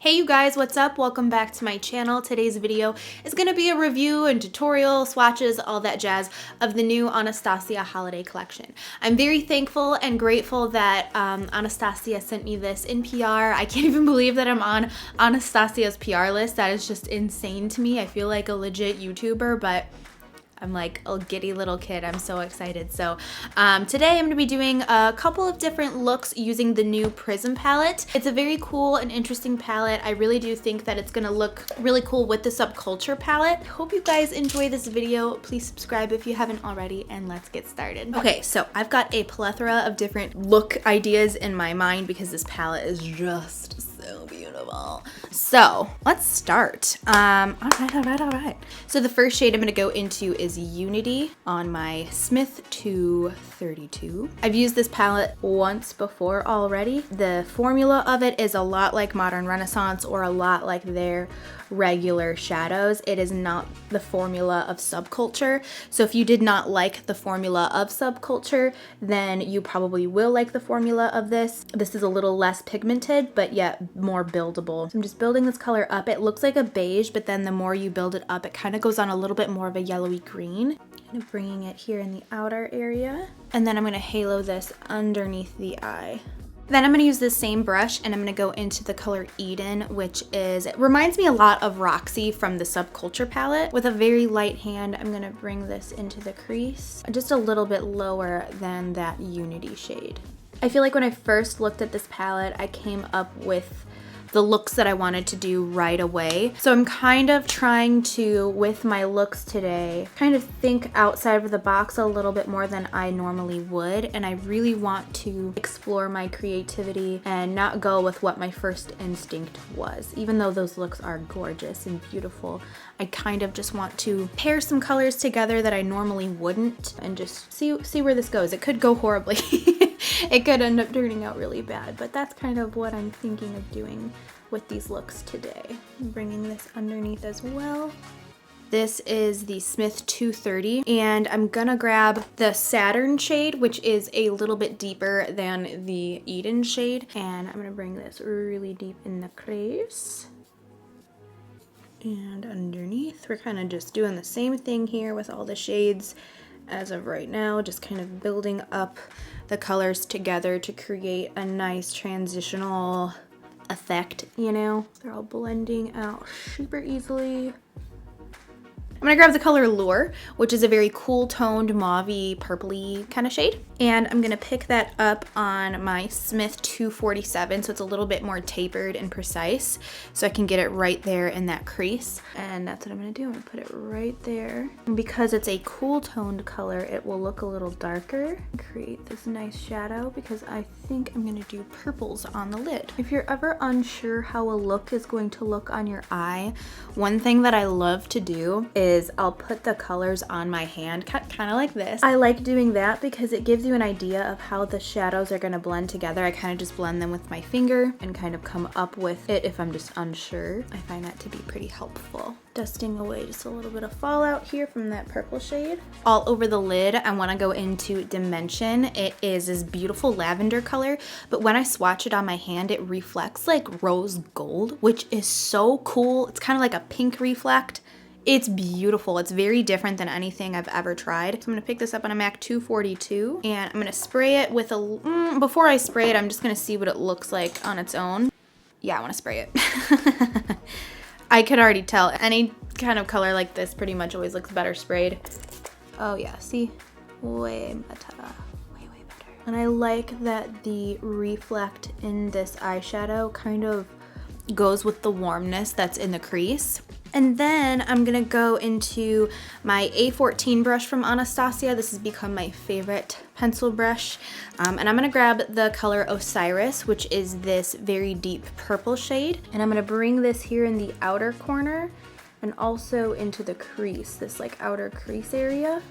Hey you guys, what's up? Welcome back to my channel. Today's video is going to be a review and tutorial, swatches, all that jazz of the new Anastasia holiday collection. I'm very thankful and grateful that Anastasia sent me this in PR. I can't even believe that I'm on Anastasia's PR list. That is just insane to me. I feel like a legit YouTuber, but I'm like a giddy little kid. I'm so excited. So today I'm going to be doing a couple of different looks using the new Prism palette. It's a very cool and interesting palette. I really do think that it's going to look really cool with the Subculture palette. I hope you guys enjoy this video. Please subscribe if you haven't already, and let's get started. Okay, so I've got a plethora of different look ideas in my mind because this palette is just so beautiful. So let's start. All right. So the first shade I'm going to go into is Unity on my Smith 232. I've used this palette once before already. The formula of it is a lot like Modern Renaissance or a lot like their regular shadows. It is not the formula of Subculture. So if you did not like the formula of Subculture, then you probably will like the formula of this. This is a little less pigmented, but yet more buildable. So I'm just building this color up. It looks like a beige, but then the more you build it up, it kind of goes on a little bit more of a yellowy green. Kind of bringing it here in the outer area. And then I'm going to halo this underneath the eye. Then I'm going to use this same brush and I'm going to go into the color Eden, which is, it reminds me a lot of Roxy from the Subculture palette. With a very light hand, I'm going to bring this into the crease, just a little bit lower than that Unity shade. I feel like when I first looked at this palette, I came up with the looks that I wanted to do right away. So I'm kind of trying to, with my looks today, kind of think outside of the box a little bit more than I normally would. And I really want to explore my creativity and not go with what my first instinct was. Even though those looks are gorgeous and beautiful, I kind of just want to pair some colors together that I normally wouldn't and just see where this goes. It could go horribly. It could end up turning out really bad, but that's kind of what I'm thinking of doing with these looks today. I'm bringing this underneath as well. This is the Smith 230, and I'm gonna grab the Saturn shade, which is a little bit deeper than the Eden shade, and I'm gonna bring this really deep in the crease. And underneath, we're kind of just doing the same thing here with all the shades as of right now, just kind of building up the colors together to create a nice transitional effect, you know? They're all blending out super easily. I'm gonna grab the color Lure, which is a very cool toned mauve-y, purpley kind of shade. And I'm gonna pick that up on my Smith 247, so it's a little bit more tapered and precise, so I can get it right there in that crease. And that's what I'm gonna do. I'm gonna put it right there. And because it's a cool toned color, it will look a little darker. Create this nice shadow because I think I'm gonna do purples on the lid. If you're ever unsure how a look is going to look on your eye, one thing that I love to do is I'll put the colors on my hand, kind of like this. I like doing that because it gives you an idea of how the shadows are going to blend together. I kind of just blend them with my finger and kind of come up with it if I'm just unsure. I find that to be pretty helpful. Dusting away just a little bit of fallout here from that purple shade. All over the lid, I want to go into Dimension. It is this beautiful lavender color, but when I swatch it on my hand, it reflects like rose gold, which is so cool. It's kind of like a pink reflect. It's beautiful. It's very different than anything I've ever tried. So I'm gonna pick this up on a MAC 242 and I'm gonna spray it with a, before I spray it, I'm just gonna see what it looks like on its own. Yeah, I wanna spray it. I could already tell any kind of color like this pretty much always looks better sprayed. Oh yeah, see? Way better. Way better. And I like that the reflect in this eyeshadow kind of goes with the warmness that's in the crease. And then I'm gonna go into my A14 brush from Anastasia. This has become my favorite pencil brush. And I'm gonna grab the color Osiris, which is this very deep purple shade. And I'm gonna bring this here in the outer corner and also into the crease, this like outer crease area.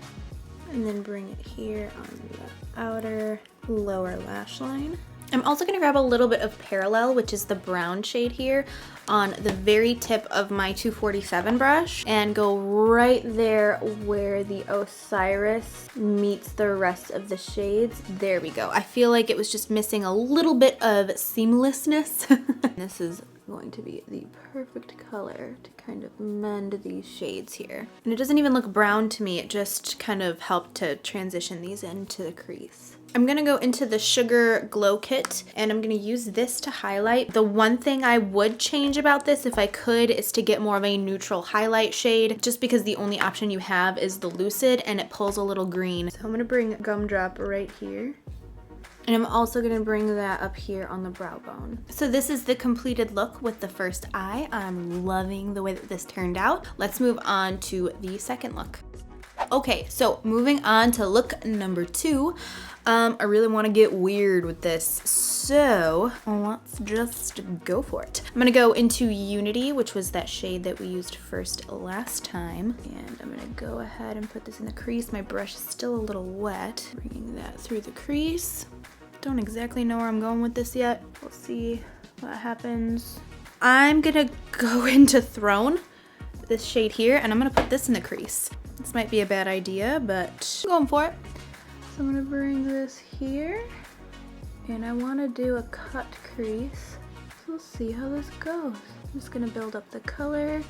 And then bring it here on the outer lower lash line. I'm also going to grab a little bit of Parallel, which is the brown shade here, on the very tip of my 247 brush and go right there where the Osiris meets the rest of the shades. There we go. I feel like it was just missing a little bit of seamlessness. This is going to be the perfect color to kind of mend these shades here. And it doesn't even look brown to me, it just kind of helped to transition these into the crease. I'm gonna go into the Sugar Glow Kit and I'm gonna use this to highlight. The one thing I would change about this if I could is to get more of a neutral highlight shade, just because the only option you have is the Lucid and it pulls a little green. So I'm gonna bring Gumdrop right here. And I'm also gonna bring that up here on the brow bone. So this is the completed look with the first eye. I'm loving the way that this turned out. Let's move on to the second look. Okay, so moving on to look number 2. I really want to get weird with this, so let's just go for it. I'm gonna go into Unity, which was that shade that we used first last time, and I'm gonna go ahead and put this in the crease. My brush is still a little wet. Bringing that through the crease. Don't exactly know where I'm going with this yet. We'll see what happens. I'm gonna go into Throne, this shade here, and I'm gonna put this in the crease. This might be a bad idea, but I'm going for it. So I'm gonna bring this here, and I wanna do a cut crease. So we'll see how this goes. I'm just gonna build up the color.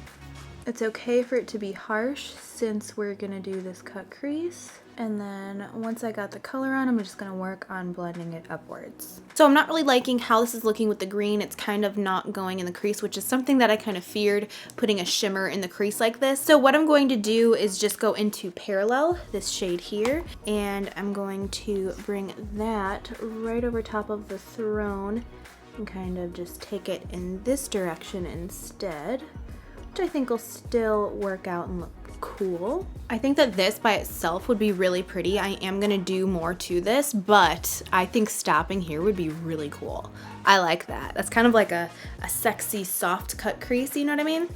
It's okay for it to be harsh since we're gonna do this cut crease. And then once I got the color on, I'm just gonna work on blending it upwards. So I'm not really liking how this is looking with the green. It's kind of not going in the crease, which is something that I kind of feared, putting a shimmer in the crease like this. So what I'm going to do is just go into Parallel, this shade here, and I'm going to bring that right over top of the Throne and kind of just take it in this direction instead, which I think will still work out and look cool. I think that this by itself would be really pretty. I am gonna do more to this, but I think stopping here would be really cool. I like that. That's kind of like a sexy soft cut crease, you know what I mean?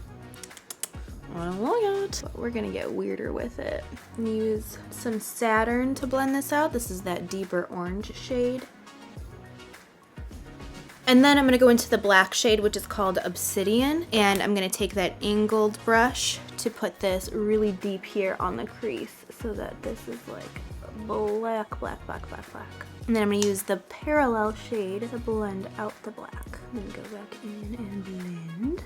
I like it. But we're gonna get weirder with it. Use some Saturn to blend this out. This is that deeper orange shade. And then I'm gonna go into the black shade, which is called Obsidian, and I'm gonna take that angled brush to put this really deep here on the crease so that this is like black, black, black, black, black. And then I'm gonna use the Parallel shade to blend out the black. I'm gonna go back in and blend.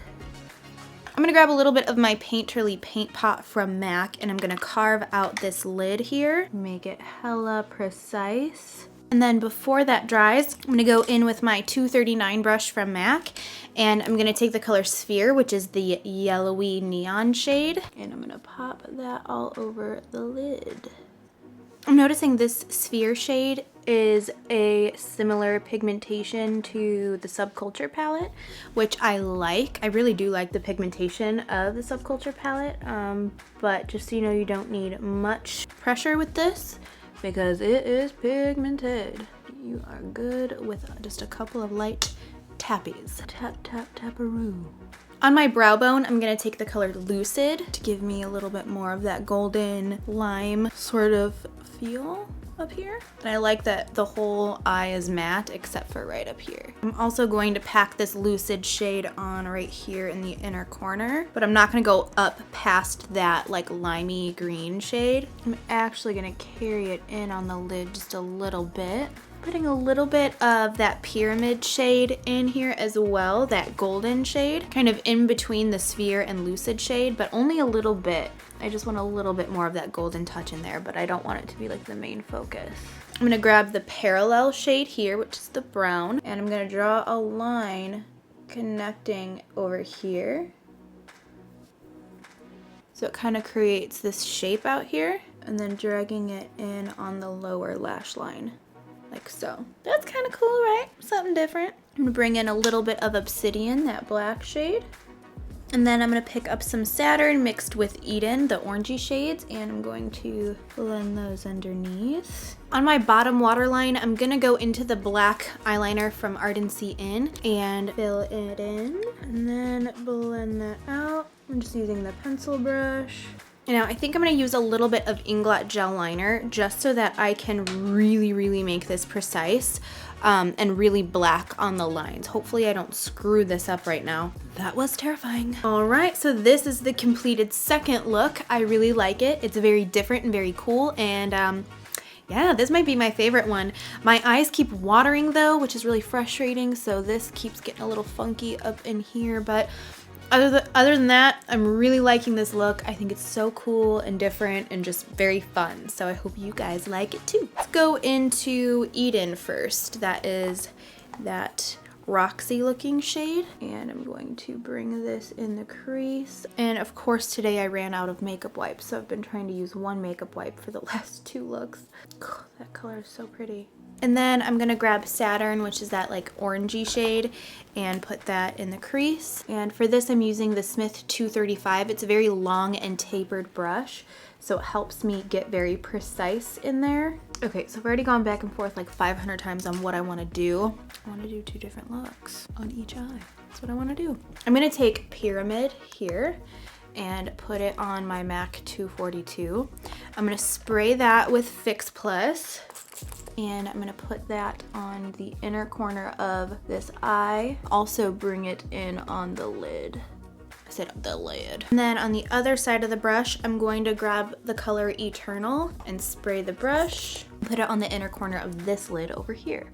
I'm gonna grab a little bit of my Painterly paint pot from MAC, and I'm gonna carve out this lid here, make it hella precise. And then before that dries, I'm gonna go in with my 239 brush from MAC, and I'm gonna take the color Sphere, which is the yellowy neon shade, and I'm gonna pop that all over the lid. I'm noticing this Sphere shade is a similar pigmentation to the Subculture palette, which I like. I really do like the pigmentation of the Subculture palette, but just so you know, you don't need much pressure with this, because it is pigmented. You are good with just a couple of light tappies. Tap, tap, taparoo. On my brow bone, I'm gonna take the color Lucid to give me a little bit more of that golden lime sort of feel up here. And I like that the whole eye is matte except for right up here. I'm also going to pack this Lucid shade on right here in the inner corner, but I'm not gonna go up past that like limey green shade. I'm actually gonna carry it in on the lid just a little bit. Putting a little bit of that pyramid shade in here as well, that golden shade, kind of in between the Sphere and Lucid shade, but only a little bit. I just want a little bit more of that golden touch in there, but I don't want it to be like the main focus. I'm gonna grab the Parallel shade here, which is the brown, and I'm gonna draw a line connecting over here. So it kind of creates this shape out here, and then dragging it in on the lower lash line. Like so. That's kind of cool, right? Something different. I'm gonna bring in a little bit of Obsidian, that black shade. And then I'm gonna pick up some Saturn mixed with Eden, the orangey shades, and I'm going to blend those underneath. On my bottom waterline, I'm gonna go into the black eyeliner from Ardency In and fill it in, and then blend that out. I'm just using the pencil brush. Now, I think I'm gonna use a little bit of Inglot gel liner just so that I can really make this precise and really black on the lines. Hopefully I don't screw this up right now. That was terrifying. All right, so this is the completed second look. I really like it. It's very different and very cool, and Yeah, this might be my favorite one. My eyes keep watering though, which is really frustrating. So this keeps getting a little funky up in here. But other than that, I'm really liking this look. I think it's so cool and different and just very fun. So I hope you guys like it too. Let's go into Eden first. That is that Roxy looking shade, and I'm going to bring this in the crease. And of course today I ran out of makeup wipes, so I've been trying to use one makeup wipe for the last 2 looks. Oh, that color is so pretty. And then I'm gonna grab Saturn, which is that like orangey shade, and put that in the crease. And for this I'm using the Smith 235. It's a very long and tapered brush, so it helps me get very precise in there. Okay, so I've already gone back and forth like 500 times on what I wanna do. I wanna do 2 different looks on each eye. That's what I wanna do. I'm gonna take Pyramid here and put it on my MAC 242. I'm gonna spray that with Fix Plus, and I'm gonna put that on the inner corner of this eye. Also bring it in on the lid. I said the lid. And then on the other side of the brush, I'm going to grab the color Eternal and spray the brush, put it on the inner corner of this lid over here.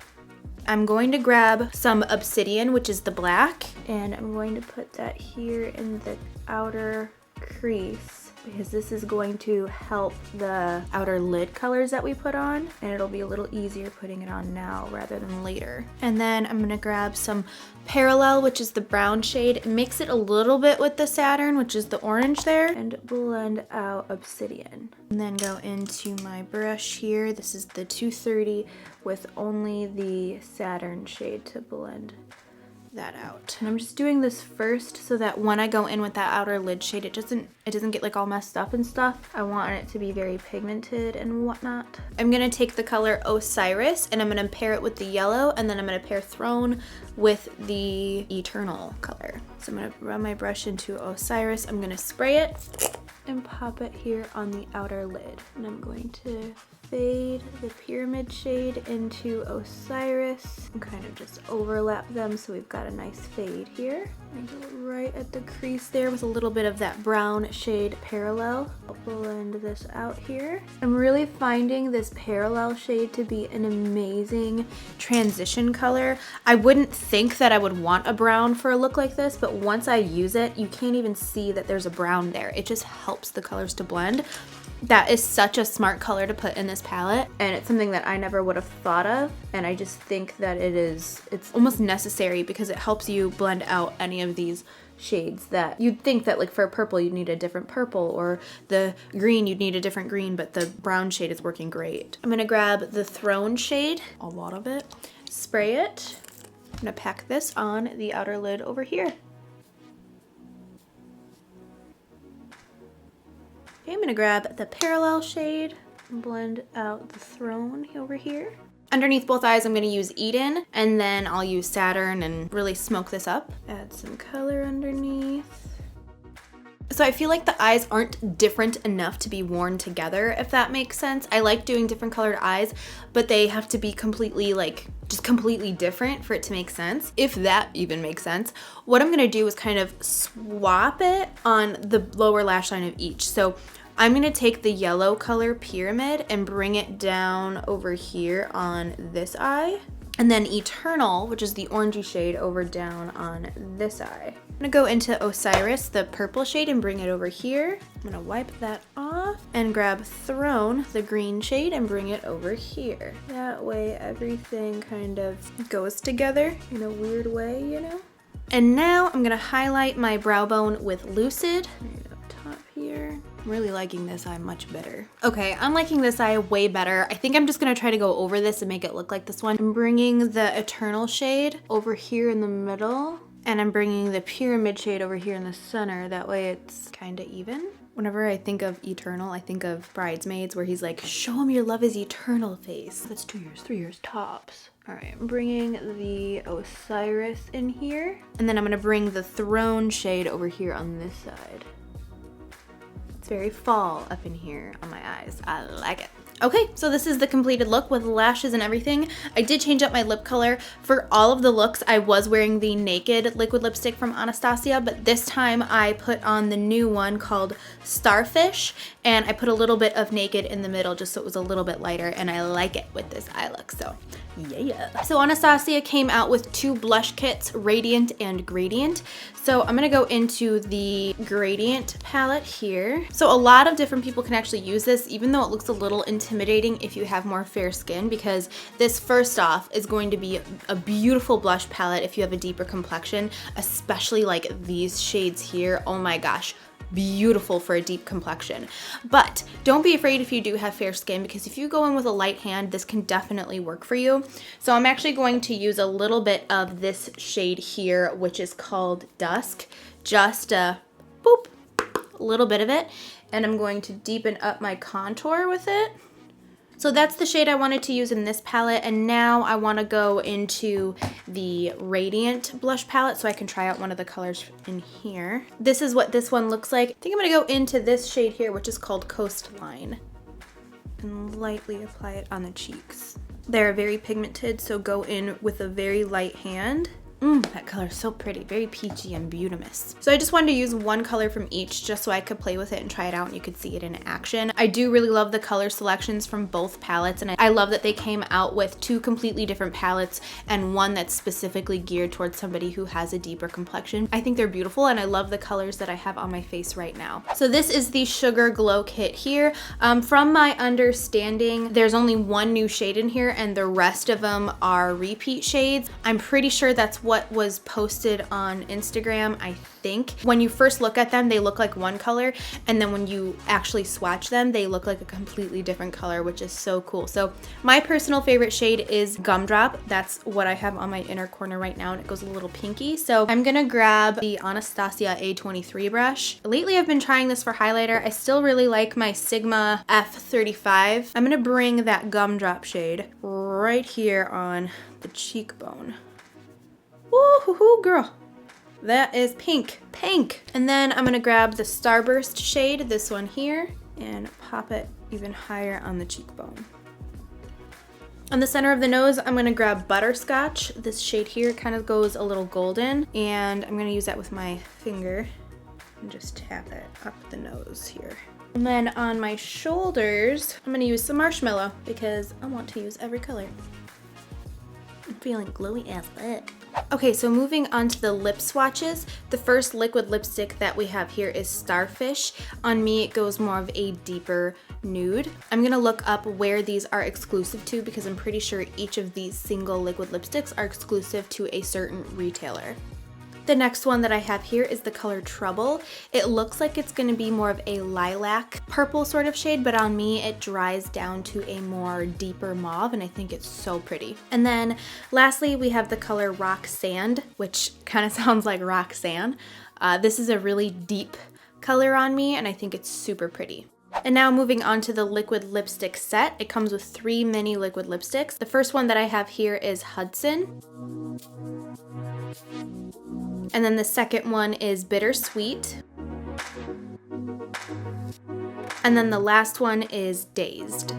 I'm going to grab some Obsidian, which is the black, and I'm going to put that here in the outer crease, because this is going to help the outer lid colors that we put on, and it'll be a little easier putting it on now rather than later. And then I'm gonna grab some Parallel, which is the brown shade, mix it a little bit with the Saturn, which is the orange there, and blend out Obsidian. And then go into my brush here. This is the 230 with only the Saturn shade to blend that out. And I'm just doing this first so that when I go in with that outer lid shade, it doesn't get like all messed up and stuff. I want it to be very pigmented and whatnot. I'm gonna take the color Osiris and I'm gonna pair it with the yellow, and then I'm gonna pair Throne with the Eternal color. So I'm gonna run my brush into Osiris. I'm gonna spray it and pop it here on the outer lid. And I'm going to fade the Pyramid shade into Osiris and kind of just overlap them so we've got a nice fade here. And go right at the crease there with a little bit of that brown shade Parallel. I'll blend this out here. I'm really finding this Parallel shade to be an amazing transition color. I wouldn't think that I would want a brown for a look like this, but once I use it, you can't even see that there's a brown there. It just helps the colors to blend. That is such a smart color to put in this palette, and it's something that I never would have thought of, and I just think that it's almost necessary because it helps you blend out any of these shades that you'd think that like for purple you'd need a different purple, or the green you'd need a different green, but the brown shade is working great. I'm gonna grab the Throne shade, a lot of it, spray it. I'm gonna pack this on the outer lid over here. Okay, I'm gonna grab the Parallel shade and blend out the Throne over here. Underneath both eyes, I'm gonna use Eden, and then I'll use Saturn and really smoke this up. Add some color underneath. So I feel like the eyes aren't different enough to be worn together, if that makes sense. I like doing different colored eyes, but they have to be completely like, just completely different for it to make sense, if that even makes sense. What I'm gonna do is kind of swap it on the lower lash line of each. So I'm gonna take the yellow color Pyramid and bring it down over here on this eye, and then Eternal, which is the orangey shade, over down on this eye. I'm gonna go into Osiris, the purple shade, and bring it over here. I'm gonna wipe that off and grab Throne, the green shade, and bring it over here. That way everything kind of goes together in a weird way, you know? And now I'm gonna highlight my brow bone with Lucid. Right up top here. I'm really liking this eye much better. Okay, I'm liking this eye way better. I think I'm just gonna try to go over this and make it look like this one. I'm bringing the Eternal shade over here in the middle, and I'm bringing the Pyramid shade over here in the center. That way it's kind of even. Whenever I think of Eternal, I think of Bridesmaids, where he's like, show him your love is eternal face. That's 2 years, 3 years tops. All right, I'm bringing the Osiris in here, and then I'm gonna bring the Throne shade over here on this side. It's very fall up in here on my eyes. I like it. Okay, so this is the completed look with lashes and everything. I did change up my lip color. For all of the looks, I was wearing the Naked liquid lipstick from Anastasia, but this time I put on the new one called Starfish, and I put a little bit of Naked in the middle just so it was a little bit lighter, and I like it with this eye look, so yeah. So Anastasia came out with 2 blush kits, Radiant and Gradient. So I'm gonna go into the Gradient palette here. So a lot of different people can actually use this, even though it looks a little intimidating if you have more fair skin, because this first off is going to be a beautiful blush palette if you have a deeper complexion, especially like these shades here. Oh my gosh, beautiful for a deep complexion. But don't be afraid if you do have fair skin, because if you go in with a light hand, this can definitely work for you. So I'm actually going to use a little bit of this shade here, which is called Dusk, just a boop, a little bit of it, and I'm going to deepen up my contour with it. So that's the shade I wanted to use in this palette, and now I want to go into the Radiant blush palette so I can try out one of the colors in here. This is what this one looks like. I think I'm going to go into this shade here, which is called Coastline, and lightly apply it on the cheeks. They're very pigmented, so go in with a very light hand. That color is so pretty, very peachy and beautimous. So I just wanted to use one color from each just so I could play with it and try it out and you could see it in action. I do really love the color selections from both palettes, and I love that they came out with 2 completely different palettes and one that's specifically geared towards somebody who has a deeper complexion. I think they're beautiful, and I love the colors that I have on my face right now. So this is the Sugar Glow Kit here. From my understanding, there's only 1 new shade in here and the rest of them are repeat shades. I'm pretty sure that's what was posted on Instagram, I think. When you first look at them, they look like one color, and then when you actually swatch them, they look like a completely different color, which is so cool. So my personal favorite shade is Gumdrop. That's what I have on my inner corner right now, and it goes a little pinky. So I'm gonna grab the Anastasia A14 brush. Lately, I've been trying this for highlighter. I still really like my Sigma F35. I'm gonna bring that Gumdrop shade right here on the cheekbone. Woo-hoo-hoo, girl. That is pink, pink. And then I'm gonna grab the Starburst shade, this one here, and pop it even higher on the cheekbone. On the center of the nose, I'm gonna grab Butterscotch. This shade here kind of goes a little golden, and I'm gonna use that with my finger and just tap it up the nose here. And then on my shoulders, I'm gonna use some Marshmallow because I want to use every color. I'm feeling glowy as fuck. Okay, so moving on to the lip swatches. The first liquid lipstick that we have here is Starfish. On me, it goes more of a deeper nude. I'm gonna look up where these are exclusive to because I'm pretty sure each of these single liquid lipsticks are exclusive to a certain retailer. The next one that I have here is the color Trouble. It looks like it's gonna be more of a lilac purple sort of shade, but on me it dries down to a more deeper mauve, and I think it's so pretty. And then lastly, we have the color Rock Sand, which kind of sounds like Roxanne. This is a really deep color on me, and I think it's super pretty. And now moving on to the liquid lipstick set. It comes with 3 mini liquid lipsticks. The first one that I have here is Hudson. And then the second one is Bittersweet. And then the last one is Dazed.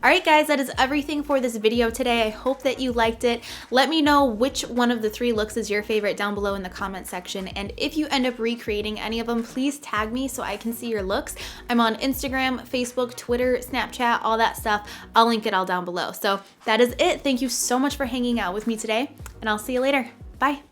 Alright guys, that is everything for this video today. I hope that you liked it. Let me know which one of the 3 looks is your favorite down below in the comment section. And if you end up recreating any of them, please tag me so I can see your looks. I'm on Instagram, Facebook, Twitter, Snapchat, all that stuff. I'll link it all down below. So that is it. Thank you so much for hanging out with me today, and I'll see you later. Bye.